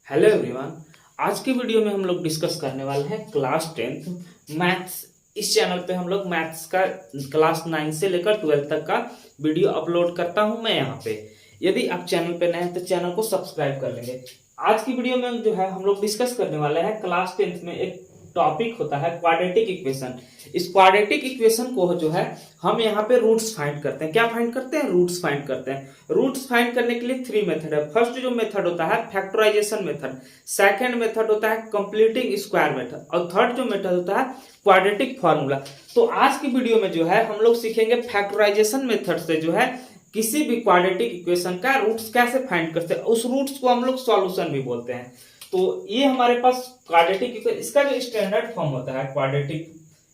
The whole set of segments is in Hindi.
Hello everyone. आज की वीडियो में हम लोग डिस्कस करने वाले हैं क्लास 10th मैथ्स। इस चैनल पे हम लोग मैथ्स का क्लास 9 से लेकर 12 तक का वीडियो अपलोड करता हूं मैं यहाँ पे। यदि आप चैनल पे नए हैं तो चैनल को सब्सक्राइब कर लेंगे। आज की वीडियो में जो है हम लोग डिस्कस करने वाले हैं क्लास 10th में एक टॉपिक होता है क्वाड्रेटिक इक्वेशन। इस क्वाड्रेटिक इक्वेशन को जो है हम यहाँ पे रूट्स फाइंड करते हैं। क्या फाइंड करते हैं? रूट्स फाइंड करते हैं। रूट्स फाइंड करने के लिए 3 मेथड है। फर्स्ट जो मेथड होता है फैक्टराइजेशन मेथड, सेकंड मेथड होता है कंप्लीटिंग स्क्वायर मेथड और थर्ड जो मेथड होता है क्वाड्रेटिक फार्मूला। तो आज की वीडियो में जो है हम लोग सीखेंगे फैक्टराइजेशन मेथड से जो है किसी भी क्वाड्रेटिक इक्वेशन का रूट्स कैसे फाइंड करते हैं। उस रूट्स को हम लोग सॉल्यूशन भी बोलते हैं। तो ये हमारे पास क्वाड्रेटिक इक्वेशन, इसका जो स्टैंडर्ड फॉर्म होता है क्वाड्रेटिक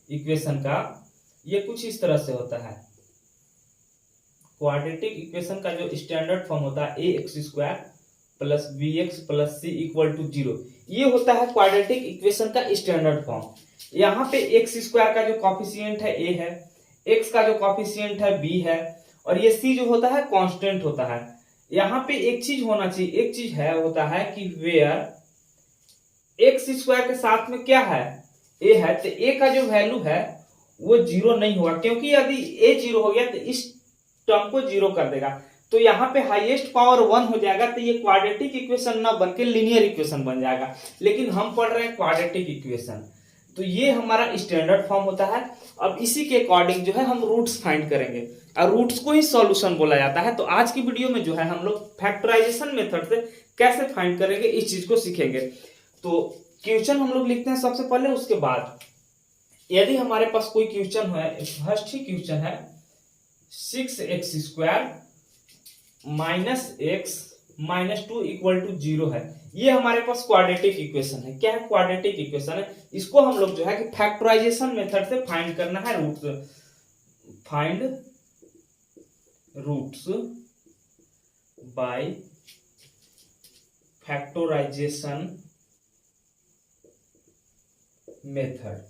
इक्वेशन का, ये कुछ इस तरह से होता है। क्वाड्रेटिक इक्वेशन का जो स्टैंडर्ड फॉर्म होता है ax² plus bx plus c equal to 0, ये होता है क्वाड्रेटिक इक्वेशन का स्टैंडर्ड फॉर्म। यहाँ पे x² का जो कॉफिशिएंट है a है, x का जो कॉफिशिएंट है b है और ये c जो होता है कांस्टेंट होता है। यहाँ पे एक चीज होना चाहिए, एक चीज है होता है कि वेयर x² के साथ में क्या है, a है, तो a का जो वैल्यू है वो 0 नहीं होगा, क्योंकि यदि a 0 हो गया तो इस टर्म को 0 कर देगा। तो यहाँ पे हाईएस्ट पावर 1 हो जाएगा, तो ये क्वाड्रेटिक इक्वेशन ना बन के लीनियर इक्वेशन बन जाएगा। लेकिन हम पढ़ रहे हैं क्वाड्रेटिक इक्वेशन, तो ये हमारा स्टैंडर्ड फॉर्म होता है। अब इसी के अकॉर्डिंग जो है हम रूट्स फाइंड करेंगे और रूट्स को ही सॉल्यूशन बोला जाता है। तो आज की वीडियो में जो है हम लोग फैक्टराइजेशन मेथड से कैसे फाइंड करेंगे इस चीज को सीखेंगे। तो क्वेश्चन हम लोग लिखते हैं सबसे पहले, उसके बाद यदि हमारे पास कोई क्वेश्चन है, फर्स्ट ही क्वेश्चन है 6x² minus x minus 2 equal to 0 है। ये हमारे पास क्वाड्रेटिक इक्वेशन है। क्या है? क्वाड्रेटिक इक्वेशन है। इसको हम लोग जो है कि फैक्टराइजेशन मेथड से फाइंड करना है roots. Find roots by factorization method.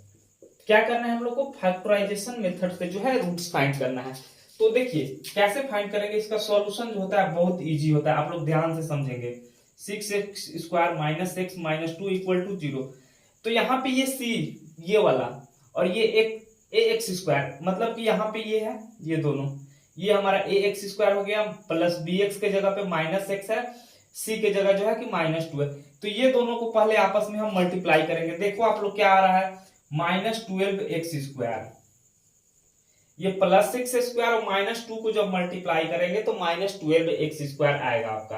क्या करना है हम लोग को? फैक्टराइजेशन मेथड से जो है रूट्स फाइंड करना है। तो देखिए कैसे फाइंड करेंगे। इसका सॉल्यूशन जो होता है बहुत इजी होता है, आप लोग ध्यान से समझेंगे। 6x² minus x minus 2 equal to 0। तो यहाँ पे ये c ये वाला और ये एक ax², मतलब कि यहाँ पे ये है, ये दोनों, ये हमारा ax² हो गया प्लस bx के जगह पे माइनस x है, c के जगह जो है कि माइनस 2 है। तो ये दोनों को पहले आपस में हम मल्टीप्लाई करेंगे। देखो आप लोग क्या आ रहा है, माइनस 12x², ये प्लस 6² और माइनस 2 को जब मल्टीप्लाई करेंगे तो माइनस 12x² आएगा आपका।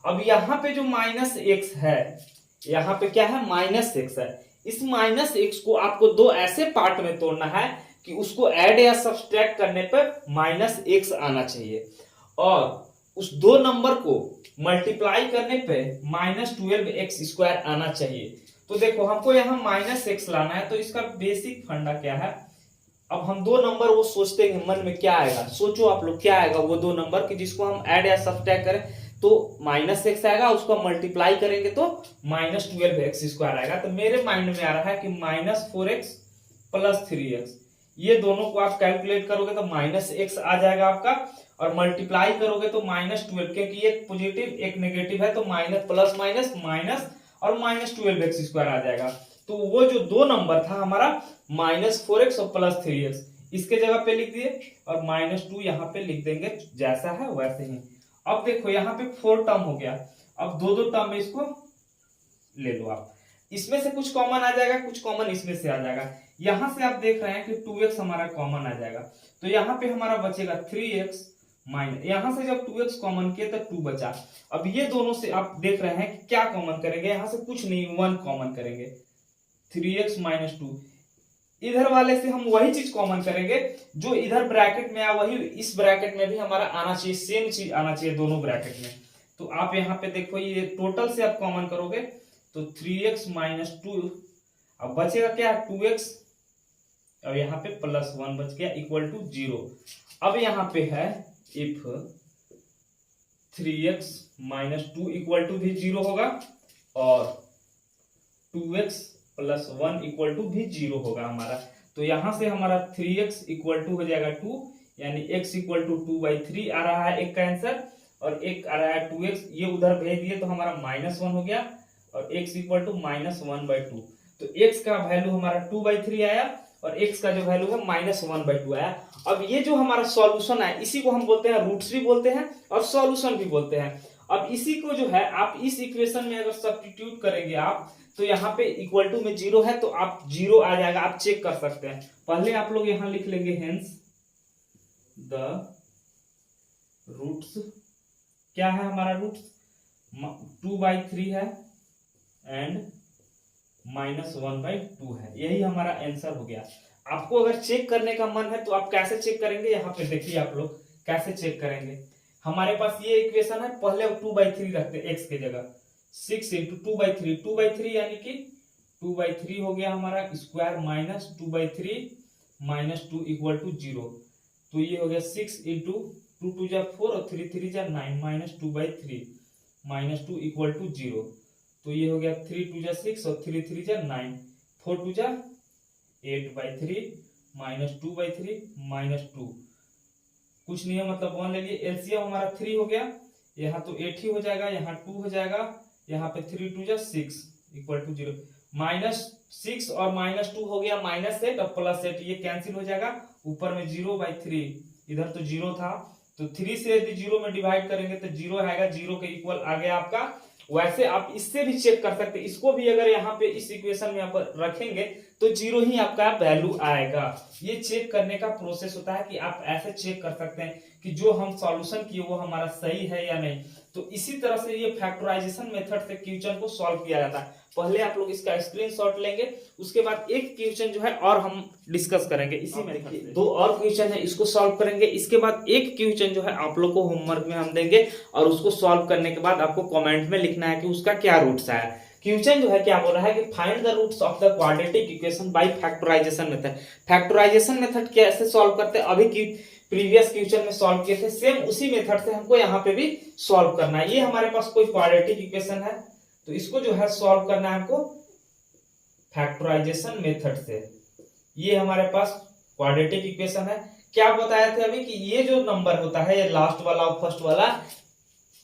अब यहाँ पे जो माइनस x है, यहाँ पे क्या है, माइनस x है। इस माइनस x को आपको दो ऐसे पार्ट में तोड़ना है कि उसको ऐड या सब्सट्रैक्ट करने पर माइनस x आना चाहिए और उस दो नंबर को मल्टीप्लाई करने पे माइनस 12x² आना चाहिए। तो देखो हमको यहाँ माइनस x लाना है, तो इसका बेसिक फंडा क्या है। अब हम दो नंबर वो सोचते हैं मन में क्या आएगा, सोचो आप लोग क्या आएगा वो दो नंबर कि जिसको हम ऐड या सब्ट्रैक्ट करें तो माइनस x आएगा, उसको मल्टीप्लाई करेंगे तो माइनस 12x² आएगा। तो मेरे माइंड में आ रहा है कि माइनस 4x प्लस 3x, ये दोनों को आप कैलकुलेट करोगे तो माइनस x आ जाएगा आपका और मल्टीप्लाई करोगे तो माइनस 12, क्योंकि एक पॉजिटिव एक नेगेटिव है तो माइनस प्लस माइनस माइनस और माइनस 12x² आ जाएगा। तो वो जो दो नंबर था हमारा माइनस 4x और प्लस 3x, इसके जगह पे लिख दिए और माइनस 2 यहाँ पे लिख देंगे जैसा है वैसे ही। अब देखो यहाँ पे 4 टर्म हो गया, अब दो दो टर्म में इसको ले लो आप, इसमें से कुछ कॉमन आ जाएगा, कुछ कॉमन इसमें से आ जाएगा। यहां से आप देख रहे हैं कि 2x हमारा कॉमन आ जाएगा, तो यहाँ पे हमारा बचेगा 3x माइनस, यहां से जब 2x कॉमन किए तो 2 बचा। अब ये दोनों से आप देख रहे हैं कि क्या कॉमन करेंगे, यहां से कुछ नहीं 1 कॉमन करेंगे, 3x माइनस 2। इधर वाले से हम वही चीज कॉमन करेंगे जो इधर ब्रैकेट में आ, वही इस ब्रैकेट में भी हमारा आना चाहिए, सेम चीज आना चाहिए दोनों ब्रैकेट में। तो आप यहाँ पे देखो ये टोटल से आप कॉमन करोगे तो 3x माइनस 2, अब बचेगा क्या, 2x और यहाँ पे प्लस 1 बच गया इक्वल टू 0। अब यहाँ पे है if 3x minus 2 equal to भी 0 होगा और 2x प्लस 1 इक्वल टू भी 0 होगा हमारा। तो यहां से हमारा 3x इक्वल टू हो जाएगा 2, यानी x इक्वल टू 2/3 आ रहा है एक का आंसर और एक आ रहा है 2x, ये उधर भेज दिए तो हमारा -1 हो गया और x इक्वल टू -1/2। तो x का वैल्यू हमारा 2/3 आया और x का जो वैल्यू है -1/2 आया। अब ये जो हमारा सॉल्यूशन है इसी को हम बोलते हैं रूट्स भी बोलते हैं और सॉल्यूशन भी बोलते हैं। अब इसी को जो है आप इस इक्वेशन में अगर सब्स्टिट्यूट करेंगे आप, तो यहाँ पे इक्वल टू में 0 है तो आप 0 आ जाएगा, आप चेक कर सकते हैं। पहले आप लोग यहाँ लिख लेंगे हेंस द रूट्स, क्या है हमारा रूट्स 2/3 है एंड -1/2 है, यही हमारा आंसर हो गया। आपको अगर चेक करने का मन है तो आप कैसे चेक करेंगे, यहाँ पे देखिए आप लोग कैसे चेक करेंगे। हमारे पास ये इक्वेशन है, पहले 2/3 रखते x के जगह, 6 × 2/3, 2/3 यानी कि 2/3 हो गया हमारा स्क्वायर माइनस 2/3 -2 इक्वल टू 0। तो ये हो गया 6 × 2 2 जा 4 और 3 3 जा 9 -2/3 -2 इक्वल टू 0। तो ये हो गया 3 2 जा 6 और 3 3 जा 9, 4 2 जा 8/3 -2/3 -2, कुछ नहीं है मतलब 1 ले लिए। एलसीएम हमारा 3 हो गया, यहाँ तो 8 ही हो जाएगा, यहाँ 2 हो जाएगा, यहाँ पे 3 2 जा 6 इक्वल टू 0। -6 और -2 हो गया -8 और +8, ये कैंसिल हो जाएगा। ऊपर में 0/3, इधर तो 0 था तो 3 से यदि 0 में डिवाइड करेंगे तो 0 आएगा, 0 के इक्वल आ गया आपका। वैसे आप इससे भी चेक कर सकते हैं, इसको भी अगर यहाँ पे इस इक्वेशन में आप रखेंगे तो 0 ही आपका वैल्यू आएगा। ये चेक करने का प्रोसेस होता है कि आप ऐसे चेक कर सकते हैं कि जो हम सॉल्यूशन किए वो हमारा सही है या नहीं। तो इसी तरह से ये फैक्टराइजेशन मेथड से क्वेश्चन को सॉल्व किया जाता है। पहले आप लोग इसका स्क्रीनशॉट लेंगे, उसके बाद एक क्वेश्चन जो है और हम डिस्कस करेंगे इसी में। 2 और क्वेश्चन है, इसको सॉल्व करेंगे। इसके बाद एक क्वेश्चन जो है आप लोग को होमवर्क में हम देंगे और उसको सॉल्व करने के बाद आपको कमेंट में लिखना है कि उसका क्या रूट्स आया। क्वेश्चन जो है क्या बोल रहा है कि find the roots of the quadratic equation by factorization method. Factorization method कैसे सॉल्व करते हैं, अभी की प्रीवियस क्वेश्चन में सॉल्व किए थे, सेम उसी मेथड से हमको यहाँ पे भी सॉल्व करना है। ये हमारे पास कोई क्वाड्रेटिक इक्वेशन है तो इसको जो है सॉल्व करना है हमको फैक्टराइजेशन मेथड से। ये हमारे पास क्वाड्रेटिक इक्वेशन है। क्या बताए थे अभी कि ये जो नंबर होता है, ये लास्ट वाला और फर्स्ट वाला,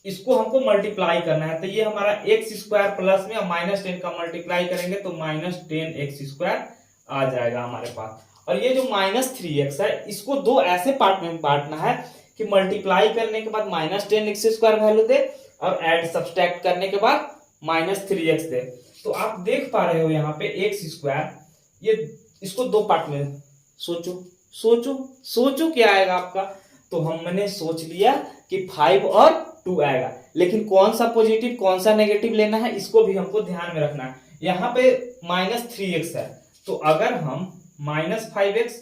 इसको हमको मल्टीप्लाई करना है। तो ये हमारा x² प्लस में -10 का मल्टीप्लाई करेंगे तो -10x² आ जाएगा हमारे पास। और ये जो -3x है इसको दो ऐसे पार्ट में बांटना है कि मल्टीप्लाई करने के बाद -10x² वैल्यू दे और ऐड सब्सट्रैक्ट करने के बाद -3x दे। तो आप देख पा रहे हो यहाँ पे x², ये इसको दो पार्ट में सोचो सोचो सोचो क्या आएगा आपका। तो हमने सोच लिया कि 5 और 2 आएगा, लेकिन कौन सा पॉजिटिव कौन सा नेगेटिव लेना है इसको भी हमको ध्यान में रखना है। यहाँ पे -3x है तो अगर हम -5x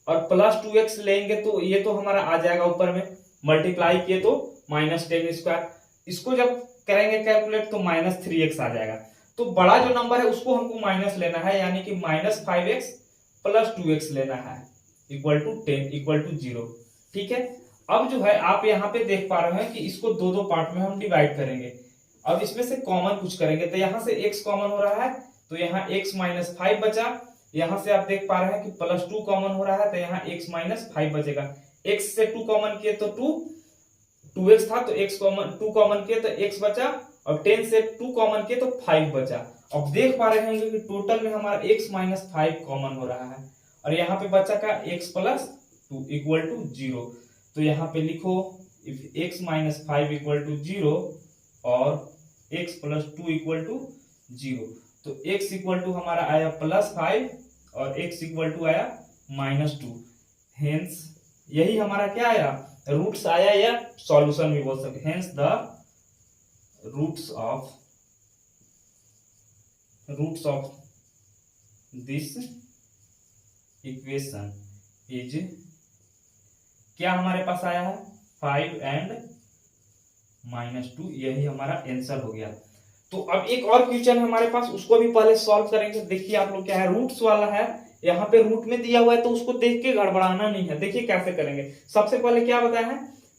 और +2x लेंगे तो ये तो हमारा आ जाएगा ऊपर में, मल्टीप्लाई किए तो -10²। इसको जब करेंगे कैलकुलेट तो -3x आ जाएगा। तो बड़ा जो नंबर है उसको हमको माइनस लेना है, यानी कि -5x + 2x लेना है इक्वल टू 10 इक्वल टू 0। ठीक है, अब जो है आप यहाँ पे देख पा रहे हैं कि इसको दो पार्ट में हम डिवाइड करेंगे। अब इसमें से कॉमन कुछ करेंगे तो यहाँ से x कॉमन हो रहा है तो यहाँ x - 5 बचा। यहाँ से आप देख पा रहे हैं कि +2 कॉमन हो रहा है तो यहाँ x - 5 बचेगा। x से 2 कॉमन किए तो 2x था तो x कॉमन 2 कॉमन किए तो x बचा और 10 से 2 कॉमन किए तो 5 बचा। अब देख पा रहे होंगे कि टोटल में हमारा x - 5 कॉमन हो रहा है और यहाँ पे बचा का x + 2 इक्वल टू 0। तो यहाँ पे लिखो इफ x - 5 इक्वल टू 0 और x + 2 इक्वल टू 0। तो x इक्वल टू हमारा आया +5 और x इक्वल टू आया -2। हेंस यही हमारा क्या आया, रूट्स आया या सॉल्यूशन भी बोल सकते। Hence the roots of this equation is, क्या हमारे पास आया है 5 एंड -2, यही हमारा आंसर हो गया। तो अब एक और क्वेश्चन है हमारे पास, उसको भी पहले सॉल्व करेंगे। देखिए आप लोग क्या है, रूट्स वाला है, यहाँ पे रूट में दिया हुआ है तो उसको देख के गड़बड़ाना नहीं है। देखिए कैसे करेंगे। सबसे पहले क्या बताया है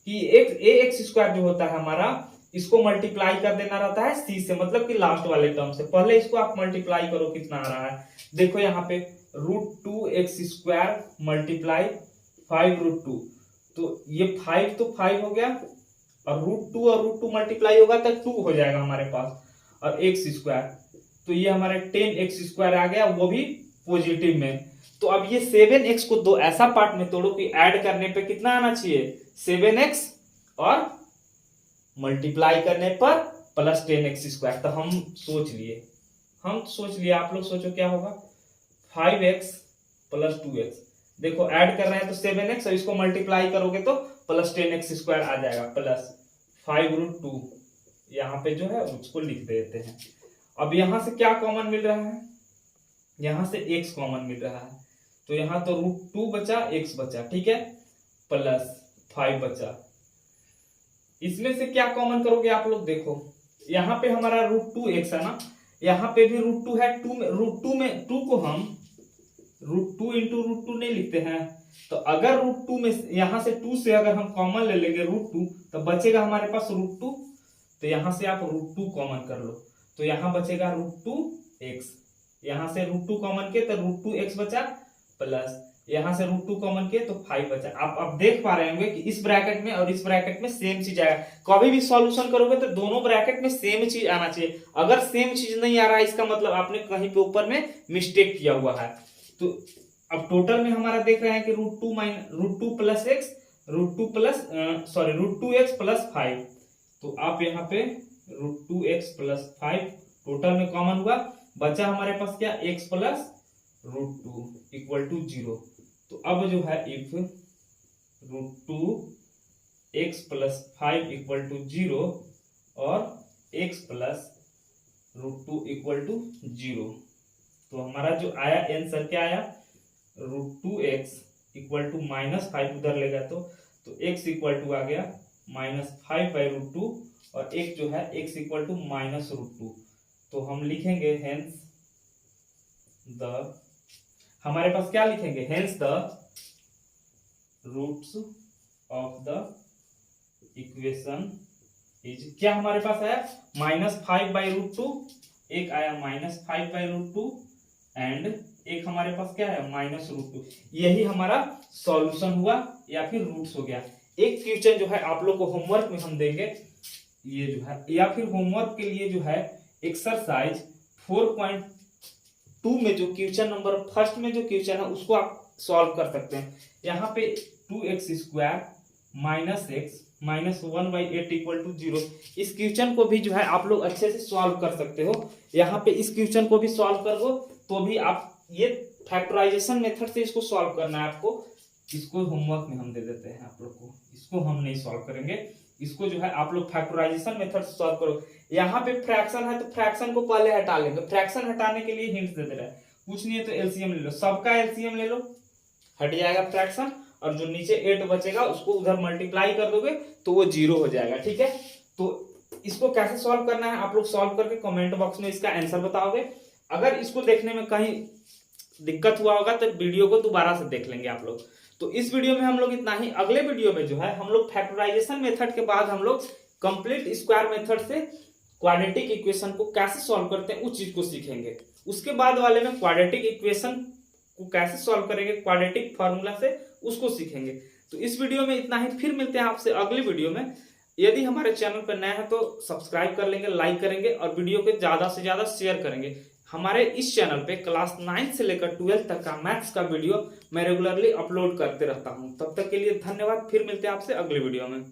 कि ax² जो होता है हमारा, इसको मल्टीप्लाई कर देना रहता है c से, मतलब कि लास्ट वाले टर्म से। पहले इसको आप मल्टीप्लाई करो, कितना आ रहा है देखो यहाँ पे √2x² मल्टीप्लाई 5√2। तो ये 5 तो 5 हो गया और √2 और √2 मल्टीप्लाई होगा तो 2 हो जाएगा हमारे पास। और एक्स स्क्वायर, तो ये हमारा 10x² आ गया, वो भी पॉजिटिव में। तो अब ये 7x को दो ऐसा पार्ट में तोड़ो कि ऐड करने पे कितना आना चाहिए 7x और मल्टीप्लाई करने पर प्लस 10x²। तो हम सोच लिए, आप लोग सोचो क्या होगा 5x + 2x। देखो ऐड कर रहे हैं तो 7x और इसको मल्टीप्लाई करोगे तो प्लस 10x² आ जाएगा प्लस 5√2। यहाँ पे जो है उसको लिख देते हैं। अब यहां से क्या कॉमन मिल रहा है, यहां से x कॉमन मिल रहा है, तो यहां तो √2 बचा, x बचा, ठीक है, प्लस 5 बचा। इसमें से क्या कॉमन करोगे आप लोग, देखो यहाँ पे हमारा √2x है ना, यहाँ पे भी √2 है, 2 को हम √2 × √2 नहीं लिखते हैं, तो अगर √2 में यहां से 2 से अगर हम कॉमन ले लेंगे √2 तो बचेगा हमारे पास √2, तो यहां से आप √2 कॉमन कर लो, तो यहां बचेगा √2x, यहां से √2 कॉमन किए तो √2x बचा, प्लस यहां से √2 कॉमन किए तो 5 बचा। आप अब देख पा रहे होंगे कि इस ब्रैकेट में और इस ब्रैकेट में सेम चीज आएगा। कभी भी सॉल्यूशन करोगे तो दोनों ब्रैकेट में सेम चीज आना चाहिए। अगर सेम चीज नहीं आ रहा है इसका मतलब आपने कहीं पे ऊपर में मिस्टेक किया हुआ है। तो अब टोटल में हमारा देख रहे हैं कि √2 + x, √2x + 5, तो आप यहाँ पे √2x + 5 टोटल में कॉमन हुआ, बचा हमारे पास क्या x + √2 = 0। तो अब जो है इफ √2x + 5 = 0 और x + √2 = 0, तो हमारा जो आया आंसर क्या आया √2x = -5 उधर लेगा तो x = आ गया -5/√2 और एक जो है x = -√2। तो हम लिखेंगे हेंस द, हमारे पास क्या लिखेंगे, hence the roots of the equation is, क्या हमारे पास आया -5/√2, एक आया -5/√2 एंड एक हमारे पास क्या है -√2। यही हमारा सॉल्यूशन हुआ या फिर रूट्स हो गया। एक क्वेश्चन जो है आप लोग को होमवर्क में हम देंगे, ये जो है, या फिर होमवर्क के लिए जो है एक्सरसाइज 4.2 में जो क्वेश्चन नंबर फर्स्ट में जो क्वेश्चन है उसको आप सॉल्व कर सकते हैं। यहाँ पे 2x² - x -1/8 = 0, इस क्वेश्चन को भी जो है आप लोग अच्छे से सॉल्व कर सकते हो। यहाँ पे इस क्वेश्चन को भी सॉल्व करो तो भी आप, ये फैक्टराइजेशन मेथड से इसको सॉल्व करना है आपको। इसको होमवर्क में हम दे देते हैं आप लोग को, इसको हम नहीं सॉल्व करेंगे, इसको जो है आप लोग फैक्टराइजेशन मेथड से सॉल्व करो। यहाँ पे फ्रैक्शन है तो फ्रैक्शन को पहले हटा लेंगे, फ्रैक्शन हटाने के लिए हिंट दे दे रहा है, कुछ नहीं है तो एलसीएम ले लो, सबका एलसीएम ले लो, हट जाएगा फ्रैक्शन, और जो नीचे 8 बचेगा उसको उधर मल्टीप्लाई कर दोगे तो वो 0 हो जाएगा, ठीक है। तो इसको कैसे सॉल्व करना है आप लोग सॉल्व करके कमेंट बॉक्स में इसका आंसर बताओगे। अगर इसको देखने में कहीं दिक्कत हुआ होगा तो वीडियो को दोबारा से देख लेंगे आप लोग। तो इस वीडियो में हम लोग इतना ही। अगले वीडियो में जो है हम लोग फैक्टराइजेशन मेथड के बाद हम लोग कंप्लीट स्क्वायर मेथड से क्वाड्रेटिक इक्वेशन को कैसे सॉल्व करते हैं उस चीज को सीखेंगे। उसके बाद वाले में क्वाड्रेटिक इक्वेशन को कैसे सॉल्व करेंगे क्वाड्रेटिक फॉर्मूला से, उसको सीखेंगे। तो इस वीडियो में इतना ही, फिर मिलते हैं आपसे अगली वीडियो में। यदि हमारे चैनल पर नया है तो सब्सक्राइब कर लेंगे, लाइक करेंगे और वीडियो को ज्यादा से ज्यादा शेयर करेंगे। हमारे इस चैनल पे क्लास 9 से लेकर 12 तक का मैथ्स का वीडियो मैं रेगुलरली अपलोड करते रहता हूं। तब तक के लिए धन्यवाद, फिर मिलते हैं आपसे अगले वीडियो में।